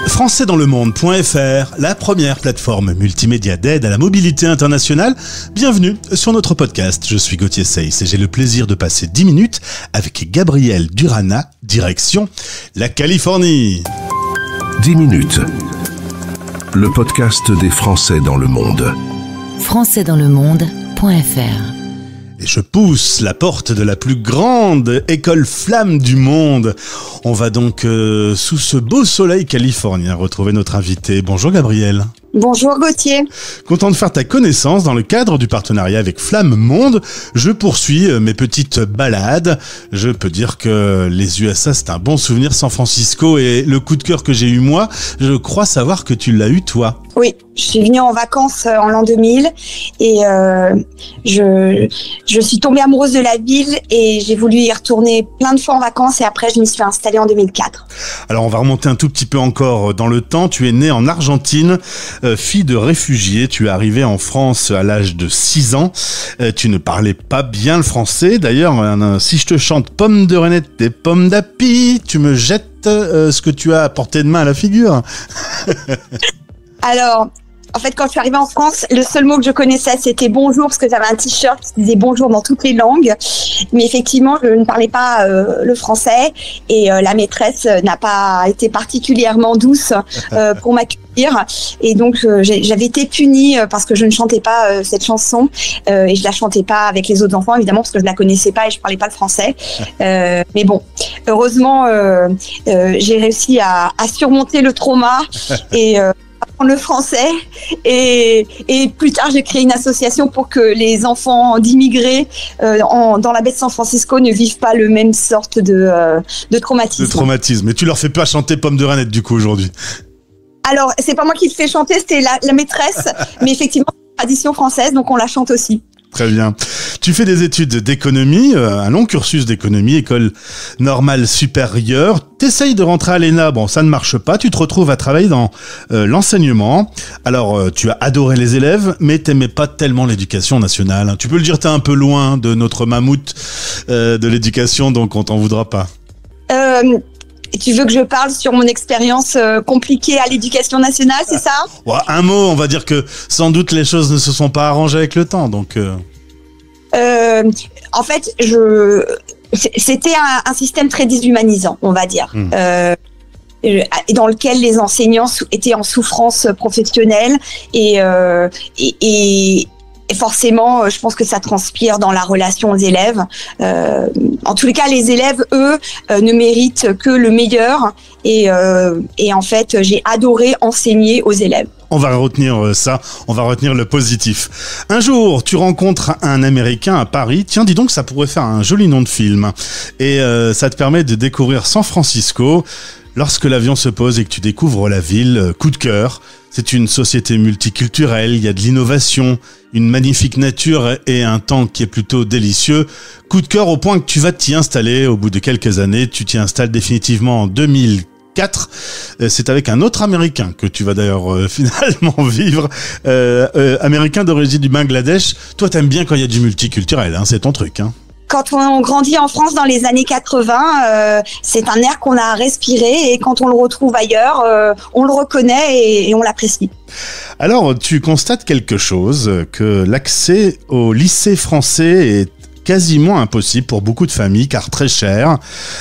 Françaisdanslemonde.fr, la première plateforme multimédia d'aide à la mobilité internationale. Bienvenue sur notre podcast. Je suis Gauthier Seyss et j'ai le plaisir de passer 10 minutes avec Gabriel Durana, direction la Californie. 10 minutes. Le podcast des Français dans le monde. Françaisdanslemonde.fr. Et je pousse la porte de la plus grande école flamme du monde. On va donc, sous ce beau soleil californien, retrouver notre invité. Bonjour Gabriel. Bonjour Gauthier. Content de faire ta connaissance dans le cadre du partenariat avec Flamme Monde. Je poursuis mes petites balades. Je peux dire que les USA, c'est un bon souvenir. San Francisco et le coup de cœur que j'ai eu moi, je crois savoir que tu l'as eu toi. Oui, je suis venue en vacances en l'an 2000 et je suis tombée amoureuse de la ville et j'ai voulu y retourner plein de fois en vacances et après je m'y suis installée en 2004. Alors on va remonter un tout petit peu encore dans le temps. Tu es née en Argentine, fille de réfugiés. Tu es arrivée en France à l'âge de 6 ans. Tu ne parlais pas bien le français. D'ailleurs, si je te chante Pomme de Renette et Pomme d'Api, tu me jettes ce que tu as à portée de main à la figure. Alors, en fait, quand je suis arrivée en France, le seul mot que je connaissais, c'était bonjour, parce que j'avais un t-shirt qui disait bonjour dans toutes les langues. Mais effectivement, je ne parlais pas le français et la maîtresse n'a pas été particulièrement douce pour m'accueillir. Et donc, j'avais été punie parce que je ne chantais pas cette chanson et je la chantais pas avec les autres enfants, évidemment, parce que je la connaissais pas et je parlais pas le français. Mais bon, heureusement, j'ai réussi à surmonter le trauma et apprendre le français et plus tard j'ai créé une association pour que les enfants d'immigrés dans la baie de San Francisco ne vivent pas le même sorte de traumatisme. De traumatisme. Et tu leur fais pas chanter Pomme de Renette du coup aujourd'hui? Alors c'est pas moi qui le fais chanter, c'était la maîtresse, mais effectivement c'est une tradition française donc on la chante aussi. Très bien. Tu fais des études d'économie, un long cursus d'économie, école normale supérieure. T'essayes de rentrer à l'ENA, bon, ça ne marche pas. Tu te retrouves à travailler dans l'enseignement. Alors, tu as adoré les élèves, mais t'aimais pas tellement l'éducation nationale. Tu peux le dire, t'es un peu loin de notre mammouth de l'éducation, donc on t'en voudra pas. Tu veux que je parle sur mon expérience compliquée à l'éducation nationale, c'est ça? Ouais, un mot, on va dire que sans doute les choses ne se sont pas arrangées avec le temps, donc... En fait, c'était un système très déshumanisant, on va dire. Dans lequel les enseignants étaient en souffrance professionnelle et forcément, je pense que ça transpire dans la relation aux élèves. En tous les cas, les élèves, eux, ne méritent que le meilleur. Et en fait, j'ai adoré enseigner aux élèves. On va retenir ça, on va retenir le positif. Un jour, tu rencontres un Américain à Paris. Tiens, dis donc, ça pourrait faire un joli nom de film. Et ça te permet de découvrir San Francisco. Lorsque l'avion se pose et que tu découvres la ville, coup de cœur. C'est une société multiculturelle, il y a de l'innovation, une magnifique nature et un temps qui est plutôt délicieux. Coup de cœur au point que tu vas t'y installer au bout de quelques années. Tu t'y installes définitivement en 2004. C'est avec un autre Américain que tu vas d'ailleurs finalement vivre. Américain d'origine du Bangladesh. Toi, t'aimes bien quand il y a du multiculturel, hein, c'est ton truc, hein. Quand on grandit en France dans les années 80, c'est un air qu'on a respiré et quand on le retrouve ailleurs, on le reconnaît et on l'apprécie. Alors, tu constates quelque chose, que l'accès au lycée français est quasiment impossible pour beaucoup de familles, car très cher.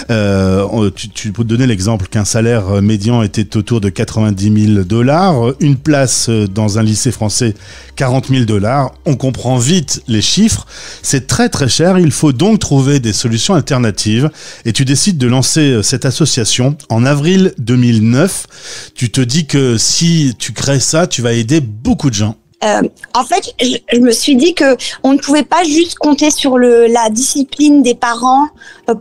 Tu peux te donner l'exemple qu'un salaire médian était autour de $90 000. Une place dans un lycée français, $40 000. On comprend vite les chiffres. C'est très très cher. Il faut donc trouver des solutions alternatives. Et tu décides de lancer cette association en avril 2009. Tu te dis que si tu crées ça, tu vas aider beaucoup de gens. En fait, je me suis dit que on ne pouvait pas juste compter sur la discipline des parents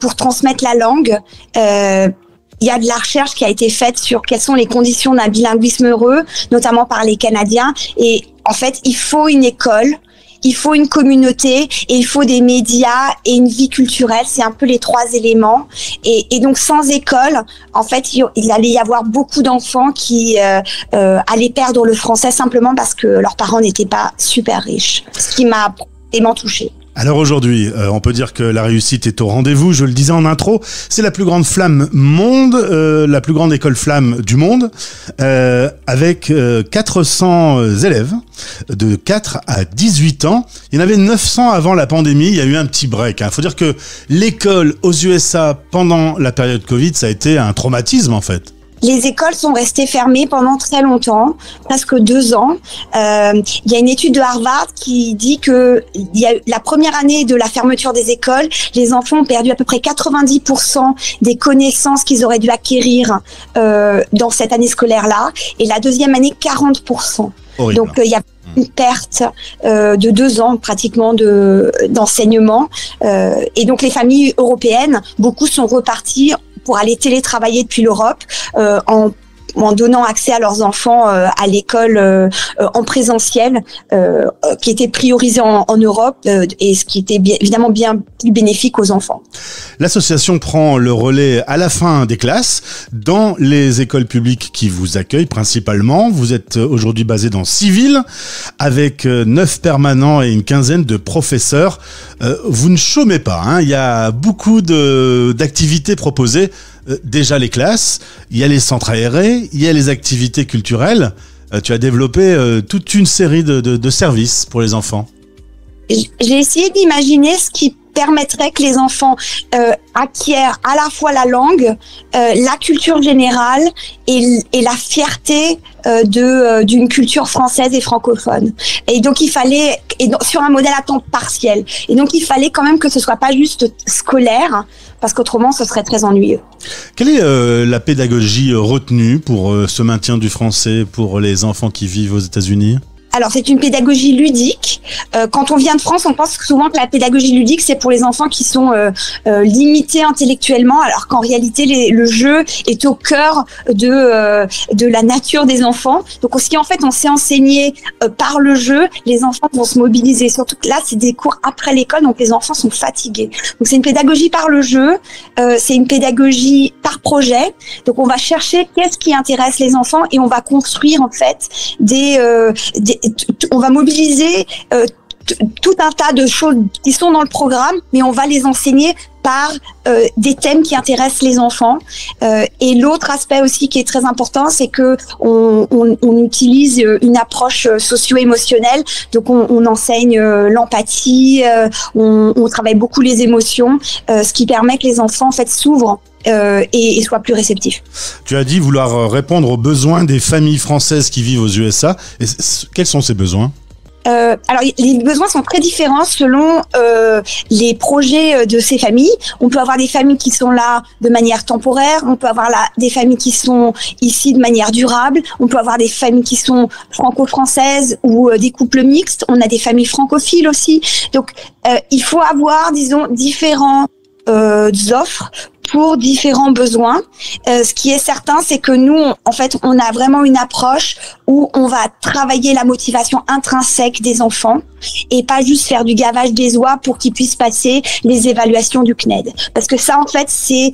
pour transmettre la langue. Il y a de la recherche qui a été faite sur quelles sont les conditions d'un bilinguisme heureux, notamment par les Canadiens. Et en fait, il faut une école, il faut une communauté et il faut des médias et une vie culturelle. C'est un peu les trois éléments. Et donc, sans école, en fait, il allait y avoir beaucoup d'enfants qui allaient perdre le français simplement parce que leurs parents n'étaient pas super riches. Ce qui m'a profondément touchée. Alors aujourd'hui, on peut dire que la réussite est au rendez-vous, je le disais en intro, c'est la plus grande flamme monde, la plus grande école flamme du monde, avec 400 élèves de 4 à 18 ans. Il y en avait 900 avant la pandémie, il y a eu un petit break. Il faut dire que l'école aux USA pendant la période Covid, ça a été un traumatisme en fait. Les écoles sont restées fermées pendant très longtemps, presque 2 ans. Il y a une étude de Harvard qui dit que la première année de la fermeture des écoles, les enfants ont perdu à peu près 90% des connaissances qu'ils auraient dû acquérir dans cette année scolaire-là, et la deuxième année, 40%. Horrible. Donc il y a une perte de 2 ans pratiquement d'enseignement. Et donc les familles européennes, beaucoup sont reparties pour aller télétravailler depuis l'Europe en donnant accès à leurs enfants à l'école en présentiel, qui était priorisé en Europe, et ce qui était évidemment bien plus bénéfique aux enfants. L'association prend le relais à la fin des classes dans les écoles publiques qui vous accueillent principalement. Vous êtes aujourd'hui basé dans 6 villes avec 9 permanents et une quinzaine de professeurs. Vous ne chômez pas, hein. Il y a beaucoup d'activités proposées. Déjà les classes, il y a les centres aérés, il y a les activités culturelles. Tu as développé toute une série de services pour les enfants. J'ai essayé d'imaginer ce qui permettrait que les enfants acquièrent à la fois la langue, la culture générale et la fierté d'une culture française et francophone. Et donc il fallait, sur un modèle à temps partiel. Et donc il fallait quand même que ce soit pas juste scolaire, parce qu'autrement ce serait très ennuyeux. Quelle est la pédagogie retenue pour ce maintien du français pour les enfants qui vivent aux États-Unis ? Alors, c'est une pédagogie ludique. Quand on vient de France, on pense souvent que la pédagogie ludique, c'est pour les enfants qui sont limités intellectuellement, alors qu'en réalité, le jeu est au cœur de la nature des enfants. Donc, si en fait, on sait enseigner par le jeu, les enfants vont se mobiliser. Surtout que là, c'est des cours après l'école, donc les enfants sont fatigués. Donc, c'est une pédagogie par le jeu, c'est une pédagogie par projet. Donc, on va chercher qu'est-ce qui intéresse les enfants et on va construire, en fait, on va mobiliser tout un tas de choses qui sont dans le programme, mais on va les enseigner par des thèmes qui intéressent les enfants. Et l'autre aspect aussi qui est très important, c'est que on utilise une approche socio-émotionnelle. Donc on enseigne l'empathie, on travaille beaucoup les émotions, ce qui permet que les enfants en fait s'ouvrent et soient plus réceptifs. Tu as dit vouloir répondre aux besoins des familles françaises qui vivent aux USA. Et quels sont ces besoins ? Alors les besoins sont très différents selon les projets de ces familles. On peut avoir des familles qui sont là de manière temporaire, on peut avoir des familles qui sont ici de manière durable, on peut avoir des familles qui sont franco-françaises ou des couples mixtes, on a des familles francophiles aussi. Donc il faut avoir, disons, différents offres pour différents besoins. Ce qui est certain, c'est que nous, en fait, on a vraiment une approche où on va travailler la motivation intrinsèque des enfants et pas juste faire du gavage des oies pour qu'ils puissent passer les évaluations du CNED. Parce que ça, en fait, c'est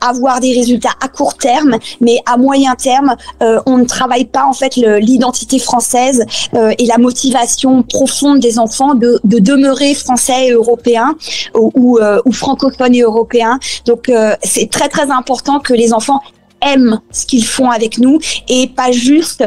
avoir des résultats à court terme, mais à moyen terme, on ne travaille pas, en fait, l'identité française et la motivation profonde des enfants de demeurer français et européens ou francophones et européens. Donc, c'est très, très important que les enfants aiment ce qu'ils font avec nous et pas juste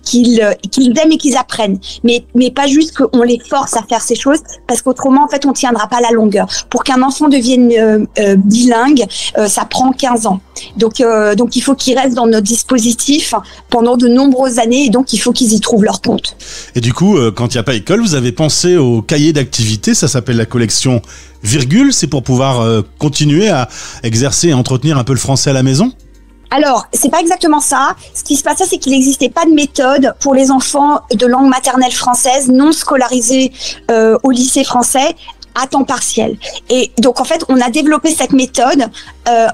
qu'ils aiment et qu'ils apprennent, mais pas juste qu'on les force à faire ces choses, parce qu'autrement en fait on tiendra pas la longueur. Pour qu'un enfant devienne bilingue, ça prend 15 ans. Donc il faut qu'ils restent dans notre dispositif pendant de nombreuses années, et donc il faut qu'ils y trouvent leur compte. Et du coup, quand il n'y a pas école, vous avez pensé au cahier d'activité, ça s'appelle la collection Virgule, c'est pour pouvoir continuer à exercer et entretenir un peu le français à la maison ? Alors, c'est pas exactement ça. Ce qui se passait, c'est qu'il n'existait pas de méthode pour les enfants de langue maternelle française non scolarisés au lycée français à temps partiel. Et donc, en fait, on a développé cette méthode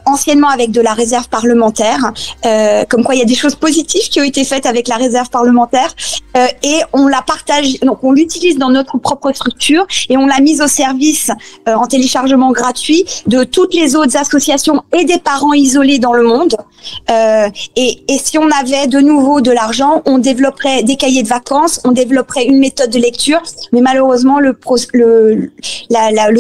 anciennement avec de la réserve parlementaire, comme quoi il y a des choses positives qui ont été faites avec la réserve parlementaire, et on la partage, donc on l'utilise dans notre propre structure et on l'a mise au service en téléchargement gratuit de toutes les autres associations et des parents isolés dans le monde. Et si on avait de nouveau de l'argent, on développerait des cahiers de vacances, on développerait une méthode de lecture, mais malheureusement le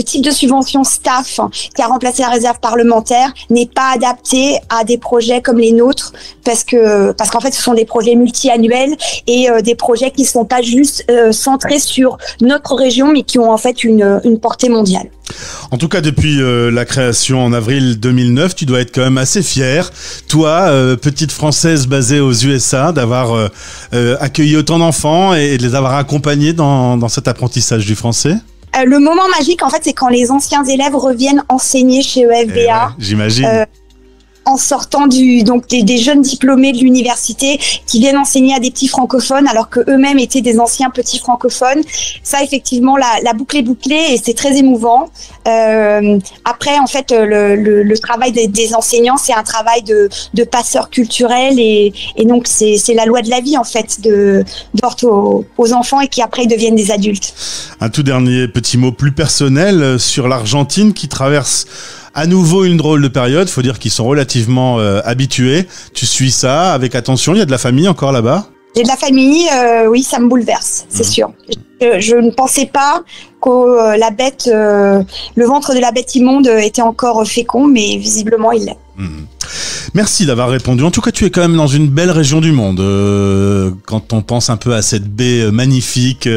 type de subvention staff qui a remplacé la réserve parlementaire n'est pas adapté à des projets comme les nôtres, parce qu'en fait ce sont des projets multi-annuels et des projets qui ne sont pas juste centrés sur notre région, mais qui ont en fait une portée mondiale. En tout cas, depuis la création en avril 2009, tu dois être quand même assez fière, toi, petite Française basée aux USA, d'avoir accueilli autant d'enfants et de les avoir accompagnés dans cet apprentissage du français. Le moment magique, en fait, c'est quand les anciens élèves reviennent enseigner chez EFBA. Ouais, j'imagine. En sortant donc des jeunes diplômés de l'université qui viennent enseigner à des petits francophones alors que eux-mêmes étaient des anciens petits francophones. Ça, effectivement, la boucle est bouclée et c'est très émouvant. Après, en fait, le travail des enseignants, c'est un travail de passeur culturel et donc c'est la loi de la vie, en fait, de aux enfants et qui après deviennent des adultes. Un tout dernier petit mot plus personnel sur l'Argentine qui traverse à nouveau une drôle de période. Faut dire qu'ils sont relativement habitués. Tu suis ça avec attention. Il y a de la famille encore là-bas? J'ai de la famille, oui, ça me bouleverse, c'est sûr. Je ne pensais pas que le ventre de la bête immonde était encore fécond, mais visiblement il l'est. Merci d'avoir répondu. En tout cas, tu es quand même dans une belle région du monde. Quand on pense un peu à cette baie magnifique,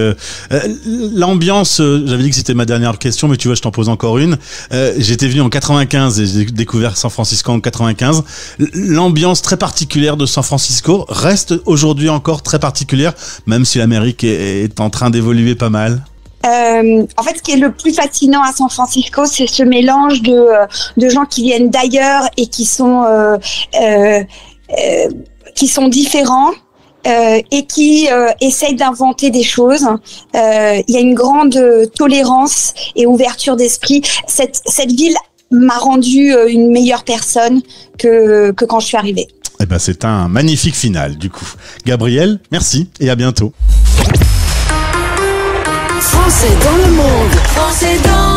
l'ambiance, j'avais dit que c'était ma dernière question, mais tu vois, je t'en pose encore une. J'étais venu en 95 et j'ai découvert San Francisco en 95. L'ambiance très particulière de San Francisco reste aujourd'hui encore très particulière, même si l'Amérique est en train d'évoluer pas mal. En fait, ce qui est le plus fascinant à San Francisco, c'est ce mélange de gens qui viennent d'ailleurs et qui sont différents et qui essayent d'inventer des choses. Il y a une grande tolérance et ouverture d'esprit. Cette ville m'a rendu une meilleure personne que quand je suis arrivée. Eh ben, c'est un magnifique final, du coup. Gabrielle, merci et à bientôt. Français dans le monde. Français dans